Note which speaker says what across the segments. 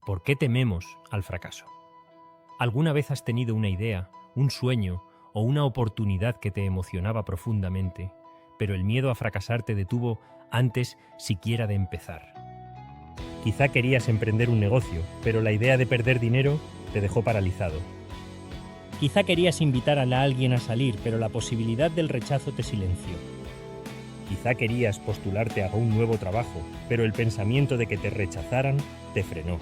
Speaker 1: ¿Por qué tememos al fracaso? ¿Alguna vez has tenido una idea, un sueño o una oportunidad que te emocionaba profundamente, pero el miedo a fracasar te detuvo antes siquiera de empezar? Quizá querías emprender un negocio, pero la idea de perder dinero te dejó paralizado. Quizá querías invitar a alguien a salir, pero la posibilidad del rechazo te silenció. Quizá querías postularte a un nuevo trabajo, pero el pensamiento de que te rechazaran te frenó.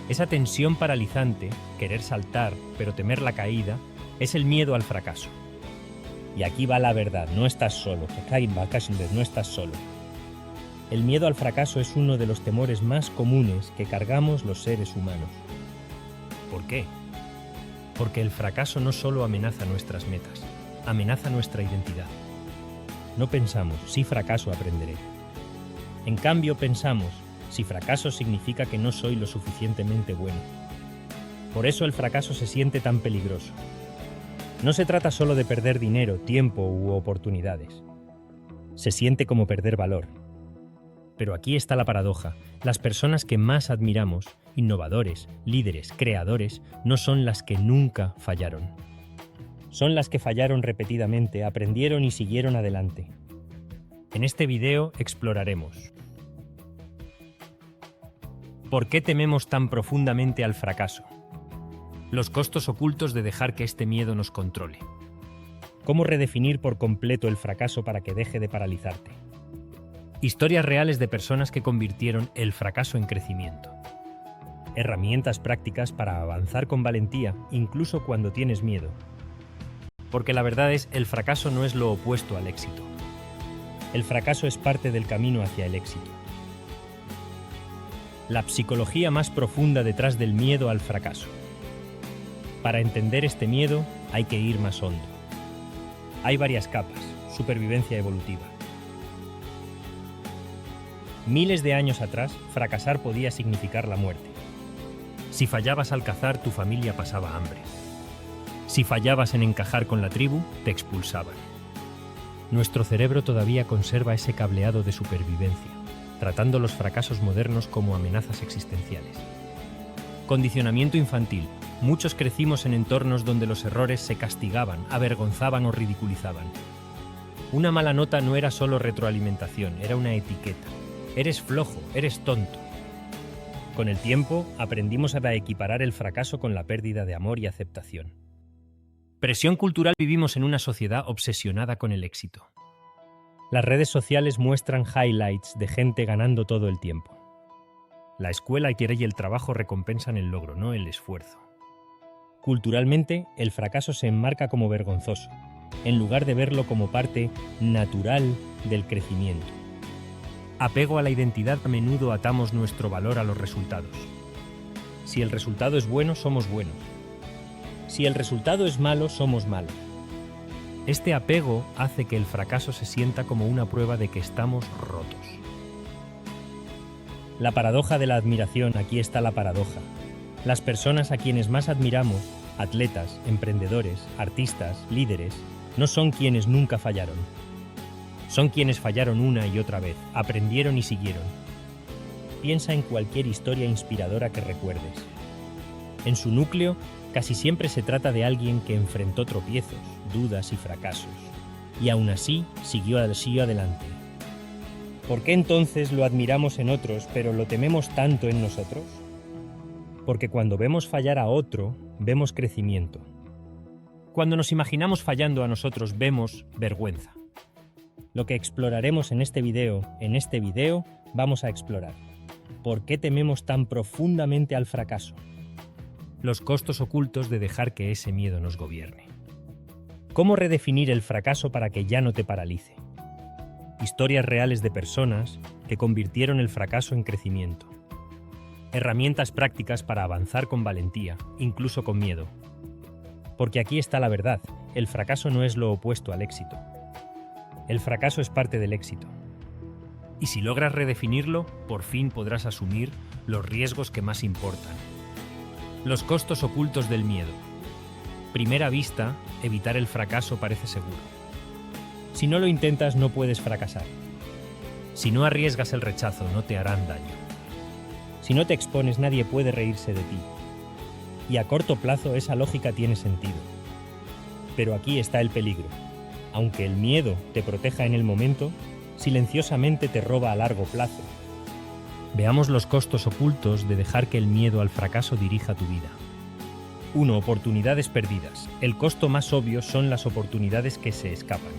Speaker 1: Esa tensión paralizante, querer saltar, pero temer la caída, es el miedo al fracaso. Y aquí va la verdad, no estás solo, no estás solo. El miedo al fracaso es uno de los temores más comunes que cargamos los seres humanos. ¿Por qué? Porque el fracaso no solo amenaza nuestras metas, amenaza nuestra identidad. No pensamos, si fracaso aprenderé. En cambio pensamos, si fracaso significa que no soy lo suficientemente bueno. Por eso el fracaso se siente tan peligroso. No se trata solo de perder dinero, tiempo u oportunidades. Se siente como perder valor. Pero aquí está la paradoja. Las personas que más admiramos, innovadores, líderes, creadores, no son las que nunca fallaron. Son las que fallaron repetidamente, aprendieron y siguieron adelante. En este video exploraremos ¿por qué tememos tan profundamente al fracaso? Los costos ocultos de dejar que este miedo nos controle. ¿Cómo redefinir por completo el fracaso para que deje de paralizarte? Historias reales de personas que convirtieron el fracaso en crecimiento. Herramientas prácticas para avanzar con valentía, incluso cuando tienes miedo. Porque la verdad es, el fracaso no es lo opuesto al éxito. El fracaso es parte del camino hacia el éxito. La psicología más profunda detrás del miedo al fracaso. Para entender este miedo hay que ir más hondo. Hay varias capas, supervivencia evolutiva. Miles de años atrás, fracasar podía significar la muerte. Si fallabas al cazar, tu familia pasaba hambre. Si fallabas en encajar con la tribu, te expulsaban. Nuestro cerebro todavía conserva ese cableado de supervivencia, tratando los fracasos modernos como amenazas existenciales. Condicionamiento infantil. Muchos crecimos en entornos donde los errores se castigaban, avergonzaban o ridiculizaban. Una mala nota no era solo retroalimentación, era una etiqueta. Eres flojo, eres tonto. Con el tiempo, aprendimos a equiparar el fracaso con la pérdida de amor y aceptación. Presión cultural. Vivimos en una sociedad obsesionada con el éxito. Las redes sociales muestran highlights de gente ganando todo el tiempo. La escuela y el trabajo recompensan el logro, no el esfuerzo. Culturalmente, el fracaso se enmarca como vergonzoso, en lugar de verlo como parte natural del crecimiento. Apego a la identidad. A menudo atamos nuestro valor a los resultados. Si el resultado es bueno, somos buenos. Si el resultado es malo, somos malos. Este apego hace que el fracaso se sienta como una prueba de que estamos rotos. La paradoja de la admiración. Aquí está la paradoja. Las personas a quienes más admiramos, atletas, emprendedores, artistas, líderes, no son quienes nunca fallaron. Son quienes fallaron una y otra vez, aprendieron y siguieron. Piensa en cualquier historia inspiradora que recuerdes. En su núcleo, casi siempre se trata de alguien que enfrentó tropiezos, dudas y fracasos, y aún así siguió adelante. ¿Por qué entonces lo admiramos en otros, pero lo tememos tanto en nosotros? Porque cuando vemos fallar a otro, vemos crecimiento. Cuando nos imaginamos fallando a nosotros, vemos vergüenza. Lo que exploraremos en este video vamos a explorar ¿por qué tememos tan profundamente al fracaso? Los costos ocultos de dejar que ese miedo nos gobierne. ¿Cómo redefinir el fracaso para que ya no te paralice? Historias reales de personas que convirtieron el fracaso en crecimiento. Herramientas prácticas para avanzar con valentía, incluso con miedo. Porque aquí está la verdad, el fracaso no es lo opuesto al éxito. El fracaso es parte del éxito. Y si logras redefinirlo, por fin podrás asumir los riesgos que más importan. Los costos ocultos del miedo. Primera vista, evitar el fracaso parece seguro. Si no lo intentas, no puedes fracasar. Si no arriesgas el rechazo, no te harán daño. Si no te expones, nadie puede reírse de ti. Y a corto plazo esa lógica tiene sentido. Pero aquí está el peligro. Aunque el miedo te proteja en el momento, silenciosamente te roba a largo plazo. Veamos los costos ocultos de dejar que el miedo al fracaso dirija tu vida. 1. Oportunidades perdidas. El costo más obvio son las oportunidades que se escapan.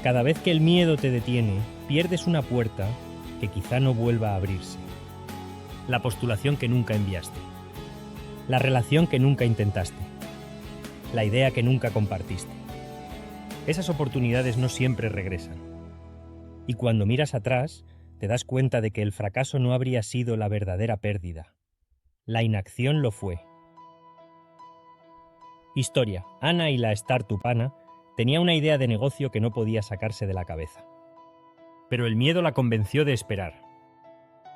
Speaker 1: Cada vez que el miedo te detiene, pierdes una puerta que quizá no vuelva a abrirse. La postulación que nunca enviaste. La relación que nunca intentaste. La idea que nunca compartiste. Esas oportunidades no siempre regresan. Y cuando miras atrás, te das cuenta de que el fracaso no habría sido la verdadera pérdida. La inacción lo fue. Historia. Ana y la startup Ana tenía una idea de negocio que no podía sacarse de la cabeza. Pero el miedo la convenció de esperar.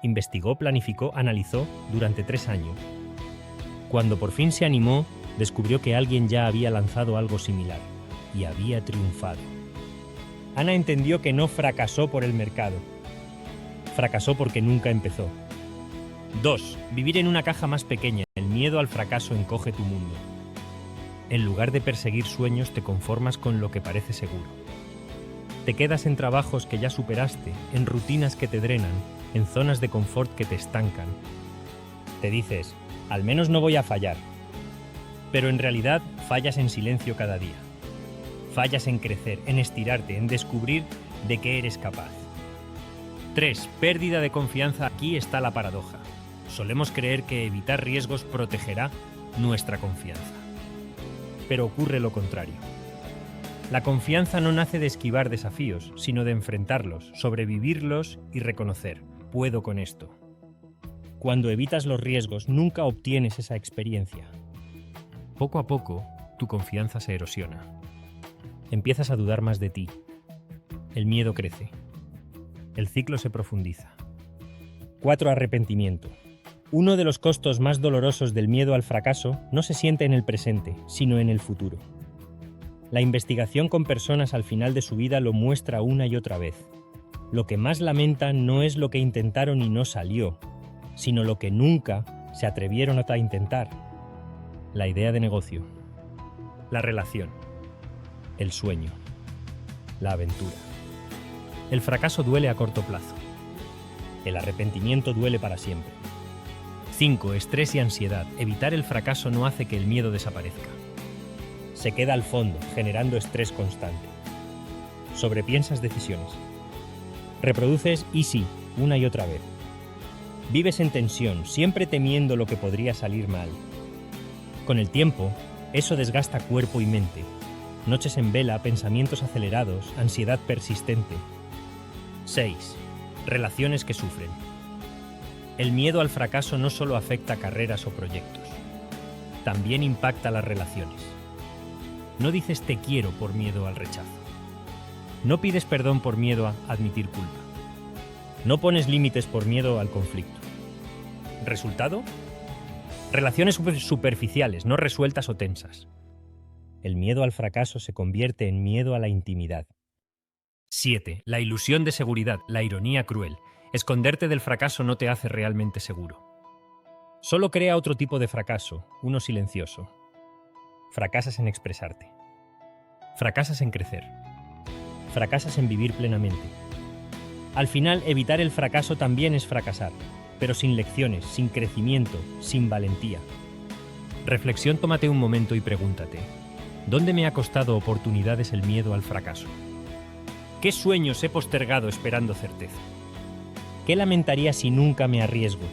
Speaker 1: Investigó, planificó, analizó durante 3 años. Cuando por fin se animó, descubrió que alguien ya había lanzado algo similar y había triunfado. Ana entendió que no fracasó por el mercado. Fracasó porque nunca empezó. 2. Vivir en una caja más pequeña. El miedo al fracaso encoge tu mundo. En lugar de perseguir sueños, te conformas con lo que parece seguro. Te quedas en trabajos que ya superaste, en rutinas que te drenan, en zonas de confort que te estancan. Te dices, al menos no voy a fallar. Pero en realidad fallas en silencio cada día. Fallas en crecer, en estirarte, en descubrir de qué eres capaz. 3. Pérdida de confianza. Aquí está la paradoja. Solemos creer que evitar riesgos protegerá nuestra confianza. Pero ocurre lo contrario. La confianza no nace de esquivar desafíos, sino de enfrentarlos, sobrevivirlos y reconocer, puedo con esto. Cuando evitas los riesgos, nunca obtienes esa experiencia. Poco a poco, tu confianza se erosiona. Empiezas a dudar más de ti. El miedo crece. El ciclo se profundiza. 4. Arrepentimiento. Uno de los costos más dolorosos del miedo al fracaso no se siente en el presente, sino en el futuro. La investigación con personas al final de su vida lo muestra una y otra vez. Lo que más lamentan no es lo que intentaron y no salió, sino lo que nunca se atrevieron a intentar. La idea de negocio. La relación. El sueño. La aventura. El fracaso duele a corto plazo. El arrepentimiento duele para siempre. 5. Estrés y ansiedad. Evitar el fracaso no hace que el miedo desaparezca. Se queda al fondo, generando estrés constante. Sobrepiensas decisiones. Reproduces y sí, una y otra vez. Vives en tensión, siempre temiendo lo que podría salir mal. Con el tiempo, eso desgasta cuerpo y mente. Noches en vela, pensamientos acelerados, ansiedad persistente. 6. Relaciones que sufren. El miedo al fracaso no solo afecta carreras o proyectos, también impacta las relaciones. No dices te quiero por miedo al rechazo. No pides perdón por miedo a admitir culpa. No pones límites por miedo al conflicto. ¿Resultado? Relaciones superficiales, no resueltas o tensas. El miedo al fracaso se convierte en miedo a la intimidad. 7. La ilusión de seguridad, la ironía cruel. Esconderte del fracaso no te hace realmente seguro. Solo crea otro tipo de fracaso, uno silencioso. Fracasas en expresarte. Fracasas en crecer. Fracasas en vivir plenamente. Al final, evitar el fracaso también es fracasar, pero sin lecciones, sin crecimiento, sin valentía. Reflexión, tómate un momento y pregúntate, ¿dónde me ha costado oportunidades el miedo al fracaso? ¿Qué sueños he postergado esperando certeza? ¿Qué lamentaría si nunca me arriesgo?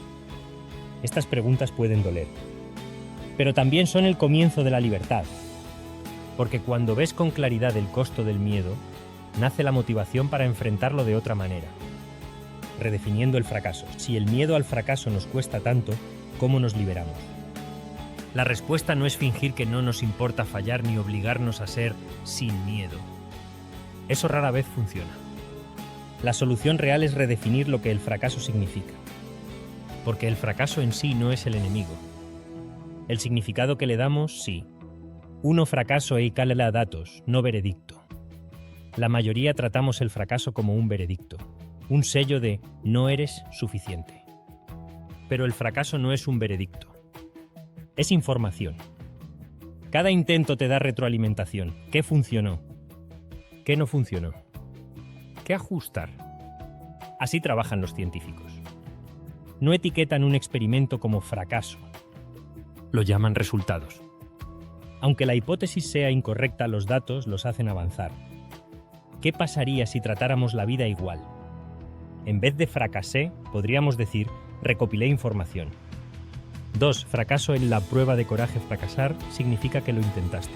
Speaker 1: Estas preguntas pueden doler, pero también son el comienzo de la libertad, porque cuando ves con claridad el costo del miedo, nace la motivación para enfrentarlo de otra manera. Redefiniendo el fracaso. Si el miedo al fracaso nos cuesta tanto, ¿cómo nos liberamos? La respuesta no es fingir que no nos importa fallar ni obligarnos a ser sin miedo. Eso rara vez funciona. La solución real es redefinir lo que el fracaso significa. Porque el fracaso en sí no es el enemigo. El significado que le damos, sí. Uno fracaso e calela datos, no veredicto. La mayoría tratamos el fracaso como un veredicto, un sello de no eres suficiente. Pero el fracaso no es un veredicto. Es información. Cada intento te da retroalimentación. ¿Qué funcionó? ¿Qué no funcionó? ¿Qué ajustar? Así trabajan los científicos. No etiquetan un experimento como fracaso. Lo llaman resultados. Aunque la hipótesis sea incorrecta, los datos los hacen avanzar. ¿Qué pasaría si tratáramos la vida igual? En vez de fracasé, podríamos decir recopilé información. 2. Fracaso en la prueba de coraje. Fracasar significa que lo intentaste.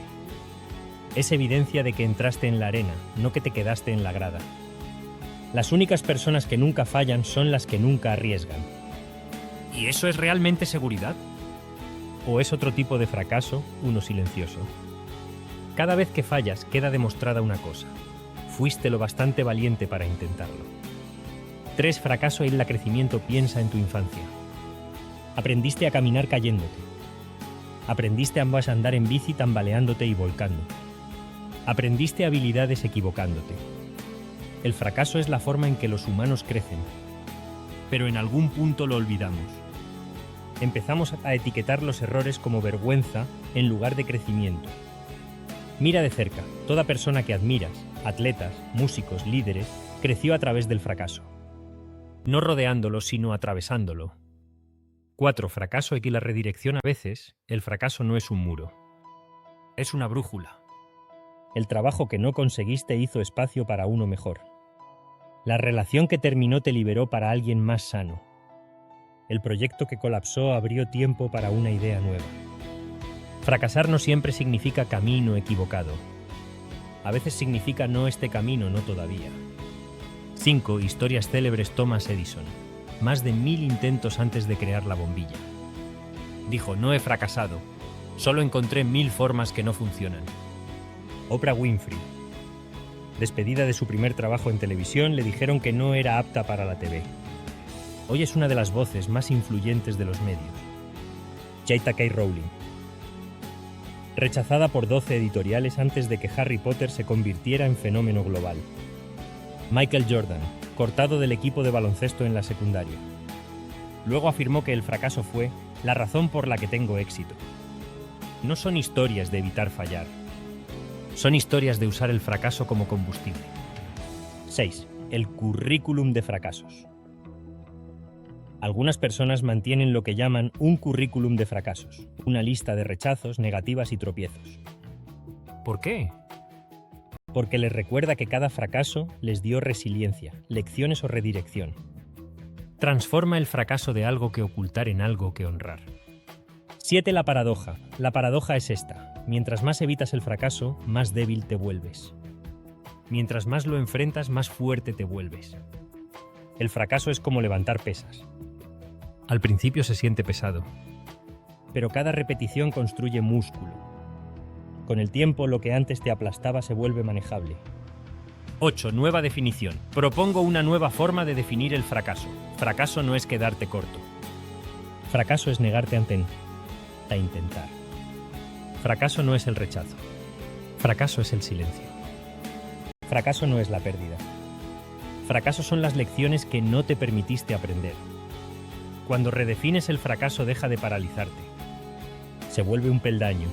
Speaker 1: Es evidencia de que entraste en la arena, no que te quedaste en la grada. Las únicas personas que nunca fallan son las que nunca arriesgan. ¿Y eso es realmente seguridad? ¿O es otro tipo de fracaso, uno silencioso? Cada vez que fallas queda demostrada una cosa. Fuiste lo bastante valiente para intentarlo. 3. Fracaso en el crecimiento. Piensa en tu infancia. Aprendiste a caminar cayéndote. Aprendiste a andar en bici tambaleándote y volcando. Aprendiste habilidades equivocándote. El fracaso es la forma en que los humanos crecen. Pero en algún punto lo olvidamos. Empezamos a etiquetar los errores como vergüenza en lugar de crecimiento. Mira de cerca, toda persona que admiras, atletas, músicos, líderes, creció a través del fracaso. No rodeándolo, sino atravesándolo. 4. Fracaso y la redirección. A veces, el fracaso no es un muro. Es una brújula. El trabajo que no conseguiste hizo espacio para uno mejor. La relación que terminó te liberó para alguien más sano. El proyecto que colapsó abrió tiempo para una idea nueva. Fracasar no siempre significa camino equivocado. A veces significa no este camino, no todavía. 5. Historias célebres. Thomas Edison. Más de 1000 intentos antes de crear la bombilla. Dijo, no he fracasado, solo encontré 1000 formas que no funcionan. Oprah Winfrey. Despedida de su primer trabajo en televisión, le dijeron que no era apta para la TV. Hoy es una de las voces más influyentes de los medios. J.K. Rowling. Rechazada por 12 editoriales antes de que Harry Potter se convirtiera en fenómeno global. Michael Jordan, cortado del equipo de baloncesto en la secundaria. Luego afirmó que el fracaso fue la razón por la que tengo éxito. No son historias de evitar fallar. Son historias de usar el fracaso como combustible. 6. El currículum de fracasos. Algunas personas mantienen lo que llaman un currículum de fracasos, una lista de rechazos, negativas y tropiezos. ¿Por qué? Porque les recuerda que cada fracaso les dio resiliencia, lecciones o redirección. Transforma el fracaso de algo que ocultar en algo que honrar. 7. La paradoja. La paradoja es esta. Mientras más evitas el fracaso, más débil te vuelves. Mientras más lo enfrentas, más fuerte te vuelves. El fracaso es como levantar pesas. Al principio se siente pesado. Pero cada repetición construye músculo. Con el tiempo, lo que antes te aplastaba se vuelve manejable. 8. Nueva definición. Propongo una nueva forma de definir el fracaso. Fracaso no es quedarte corto. Fracaso es negarte a intentar. Fracaso no es el rechazo. Fracaso es el silencio. Fracaso no es la pérdida. Fracaso son las lecciones que no te permitiste aprender. Cuando redefines el fracaso, deja de paralizarte. Se vuelve un peldaño.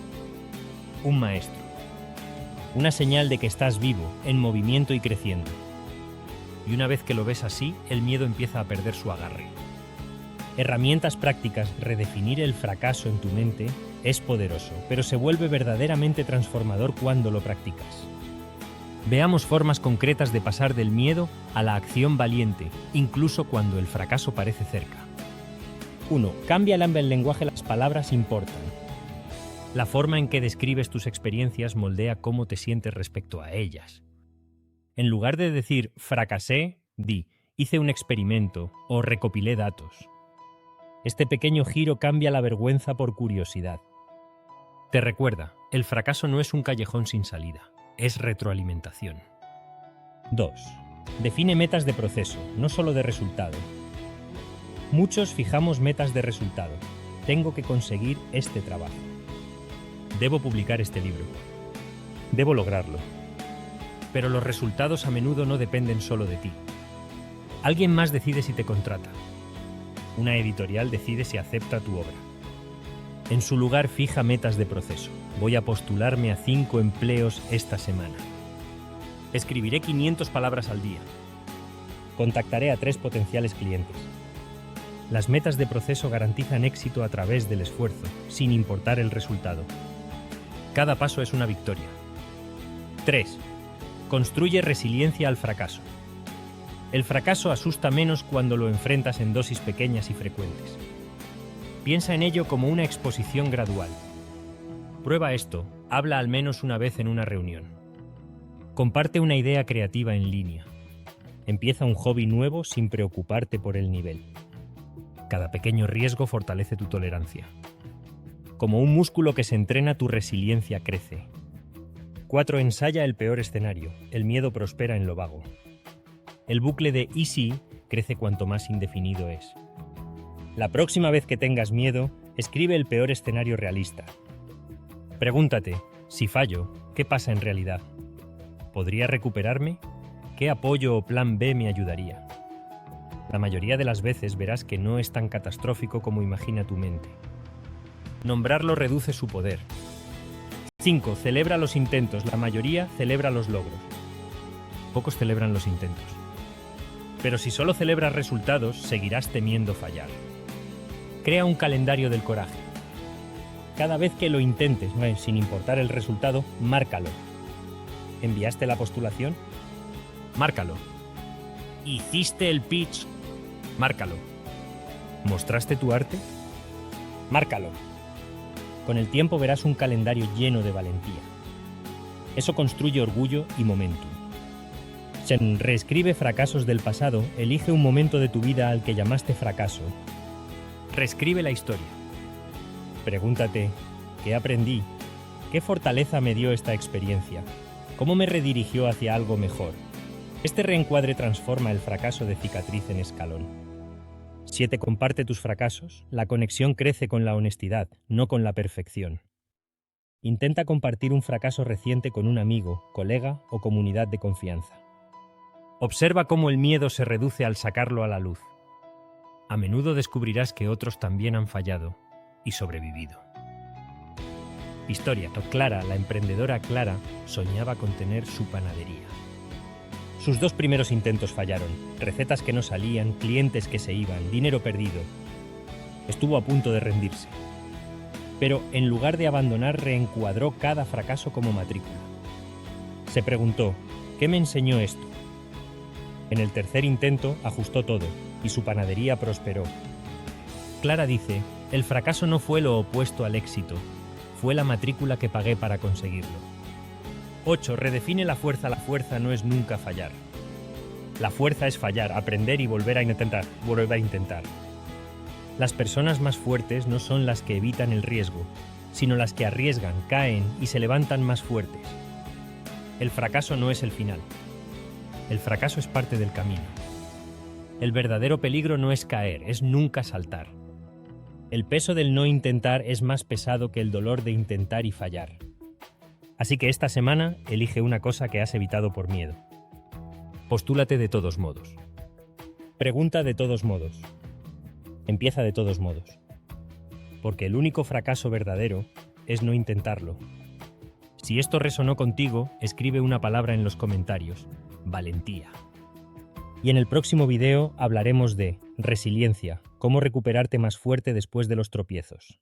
Speaker 1: Un maestro. Una señal de que estás vivo, en movimiento y creciendo. Y una vez que lo ves así, el miedo empieza a perder su agarre. Herramientas prácticas. Redefinir el fracaso en tu mente es poderoso, pero se vuelve verdaderamente transformador cuando lo practicas. Veamos formas concretas de pasar del miedo a la acción valiente, incluso cuando el fracaso parece cerca. 1. Cambia el lenguaje. Las palabras importan. La forma en que describes tus experiencias moldea cómo te sientes respecto a ellas. En lugar de decir fracasé, di hice un experimento o recopilé datos. Este pequeño giro cambia la vergüenza por curiosidad. Te recuerda, el fracaso no es un callejón sin salida, es retroalimentación. 2. Define metas de proceso, no solo de resultado. Muchos fijamos metas de resultado. Tengo que conseguir este trabajo. Debo publicar este libro. Debo lograrlo. Pero los resultados a menudo no dependen solo de ti. Alguien más decide si te contrata. Una editorial decide si acepta tu obra. En su lugar, fija metas de proceso. Voy a postularme a 5 empleos esta semana. Escribiré 500 palabras al día. Contactaré a 3 potenciales clientes. Las metas de proceso garantizan éxito a través del esfuerzo, sin importar el resultado. Cada paso es una victoria. 3. Construye resiliencia al fracaso. El fracaso asusta menos cuando lo enfrentas en dosis pequeñas y frecuentes. Piensa en ello como una exposición gradual. Prueba esto, habla al menos una vez en una reunión. Comparte una idea creativa en línea. Empieza un hobby nuevo sin preocuparte por el nivel. Cada pequeño riesgo fortalece tu tolerancia. Como un músculo que se entrena, tu resiliencia crece. 4. Ensaya el peor escenario. El miedo prospera en lo vago. El bucle de "y si" crece cuanto más indefinido es. La próxima vez que tengas miedo, escribe el peor escenario realista. Pregúntate, si fallo, ¿qué pasa en realidad? ¿Podría recuperarme? ¿Qué apoyo o plan B me ayudaría? La mayoría de las veces verás que no es tan catastrófico como imagina tu mente. Nombrarlo reduce su poder. 5. Celebra los intentos. La mayoría celebra los logros. Pocos celebran los intentos. Pero si solo celebras resultados, seguirás temiendo fallar. Crea un calendario del coraje. Cada vez que lo intentes, sin importar el resultado, márcalo. ¿Enviaste la postulación? Márcalo. ¿Hiciste el pitch? Márcalo. ¿Mostraste tu arte? Márcalo. Con el tiempo verás un calendario lleno de valentía. Eso construye orgullo y momentum. Reescribe fracasos del pasado, elige un momento de tu vida al que llamaste fracaso. Reescribe la historia. Pregúntate, ¿qué aprendí? ¿Qué fortaleza me dio esta experiencia? ¿Cómo me redirigió hacia algo mejor? Este reencuadre transforma el fracaso de cicatriz en escalón. 7. Comparte tus fracasos. La conexión crece con la honestidad, no con la perfección. Intenta compartir un fracaso reciente con un amigo, colega o comunidad de confianza. Observa cómo el miedo se reduce al sacarlo a la luz. A menudo descubrirás que otros también han fallado y sobrevivido. Historia. Clara, la emprendedora Clara, soñaba con tener su panadería. Sus 2 primeros intentos fallaron. Recetas que no salían, clientes que se iban, dinero perdido. Estuvo a punto de rendirse. Pero en lugar de abandonar, reencuadró cada fracaso como matrícula. Se preguntó, ¿qué me enseñó esto? En el tercer intento ajustó todo y su panadería prosperó. Clara dice, el fracaso no fue lo opuesto al éxito, fue la matrícula que pagué para conseguirlo. 8. Redefine la fuerza. La fuerza no es nunca fallar. La fuerza es fallar, aprender y volver a intentar. Las personas más fuertes no son las que evitan el riesgo, sino las que arriesgan, caen y se levantan más fuertes. El fracaso no es el final. El fracaso es parte del camino. El verdadero peligro no es caer, es nunca saltar. El peso del no intentar es más pesado que el dolor de intentar y fallar. Así que esta semana elige una cosa que has evitado por miedo. Postúlate de todos modos. Pregunta de todos modos. Empieza de todos modos. Porque el único fracaso verdadero es no intentarlo. Si esto resonó contigo, escribe una palabra en los comentarios. Valentía. Y en el próximo video hablaremos de resiliencia, cómo recuperarte más fuerte después de los tropiezos.